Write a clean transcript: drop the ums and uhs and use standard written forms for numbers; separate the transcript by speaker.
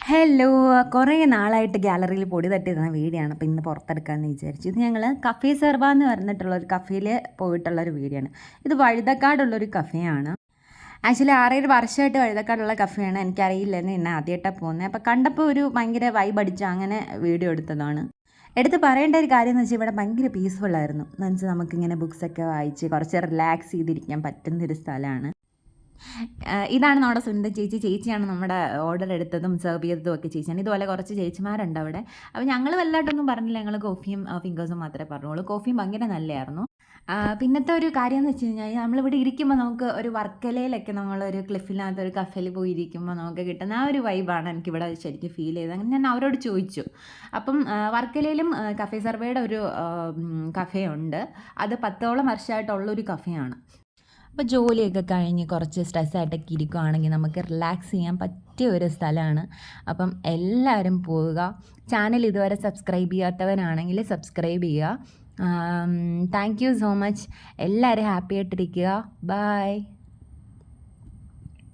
Speaker 1: Hello. കുറേ നാളായിട്ട് ഗാലറിയിൽ പൊടി തട്ടിയിരുന്ന വീഡിയോ ആണ്. അപ്പോൾ ഇന്ന് പുറത്തെടുക്കാമെന്ന് വിചാരിച്ചു. ഇത് ഞങ്ങൾ കഫേ സെർവ എന്ന് പറഞ്ഞിട്ടുള്ളൊരു കഫേയിൽ പോയിട്ടുള്ളൊരു വീഡിയോ ആണ്. ഇത് വഴുതക്കാടുള്ളൊരു കഫേയാണ്. ആക്ച്വലി 6-7 വർഷമായിട്ട് വഴുതക്കാടുള്ള കഫേയാണ്. എനിക്കറിയില്ലെന്ന് എന്നെ ആദ്യമായിട്ടാണ് പോകുന്നത്. അപ്പോൾ കണ്ടപ്പോൾ ഒരു ഭയങ്കര വൈബ് അടിച്ചു, അങ്ങനെ വീഡിയോ എടുത്തതാണ്. എടുത്ത് പറയേണ്ട ഒരു കാര്യം എന്ന് വെച്ചാൽ ഇവിടെ ഭയങ്കര പീസ്ഫുള്ളായിരുന്നു. എന്ന് വെച്ചാൽ നമുക്കിങ്ങനെ ബുക്സൊക്കെ വായിച്ച് കുറച്ച് റിലാക്സ് ചെയ്തിരിക്കാൻ പറ്റുന്നൊരു സ്ഥലമാണ്. ഇതാണ് നമ്മുടെ സ്വന്തം ചേച്ചിയാണ് നമ്മുടെ ഓർഡർ എടുത്തതും സെർവ് ചെയ്തതും ഒക്കെ ചേച്ചിയാണ്. ഇതുപോലെ കുറച്ച് ചേച്ചിമാരുണ്ട് അവിടെ. അപ്പോൾ ഞങ്ങൾ വല്ലായിട്ടൊന്നും പറഞ്ഞില്ല, ഞങ്ങൾ കോഫിയും ഫിംഗേഴ്സും മാത്രമേ പറഞ്ഞുള്ളൂ. കോഫിയും ഭയങ്കര നല്ലതായിരുന്നു. പിന്നത്തെ ഒരു കാര്യം എന്ന് വെച്ച് കഴിഞ്ഞാൽ നമ്മളിവിടെ ഇരിക്കുമ്പോൾ നമുക്ക് ഒരു വർക്കലയിലൊക്കെ നമ്മളൊരു ക്ലിഫിനകത്ത് ഒരു കഫേയിൽ പോയി ഇരിക്കുമ്പോൾ നമുക്ക് കിട്ടുന്ന ആ ഒരു വൈബാണ് എനിക്കിവിടെ ശരിക്കും ഫീൽ ചെയ്തത്. അങ്ങനെ ഞാൻ അവരോട് ചോദിച്ചു. അപ്പം വർക്കലയിലും കഫേ സർവേയുടെ ഒരു കഫേ ഉണ്ട്. അത് 10ഓളം വർഷമായിട്ടുള്ളൊരു കഫേയാണ്. അപ്പോൾ ജോലിയൊക്കെ കഴിഞ്ഞ് കുറച്ച് സ്ട്രെസ്സായിട്ടൊക്കെ ഇരിക്കുകയാണെങ്കിൽ നമുക്ക് റിലാക്സ് ചെയ്യാൻ പറ്റിയ ഒരു സ്ഥലമാണ്. അപ്പം എല്ലാവരും പോവുക. ചാനൽ ഇതുവരെ സബ്സ്ക്രൈബ് ചെയ്യാത്തവരാണെങ്കിൽ സബ്സ്ക്രൈബ് ചെയ്യുക. Thank you so much. എല്ലാവരും ഹാപ്പി ആയിട്ടിരിക്കുക. ബൈ.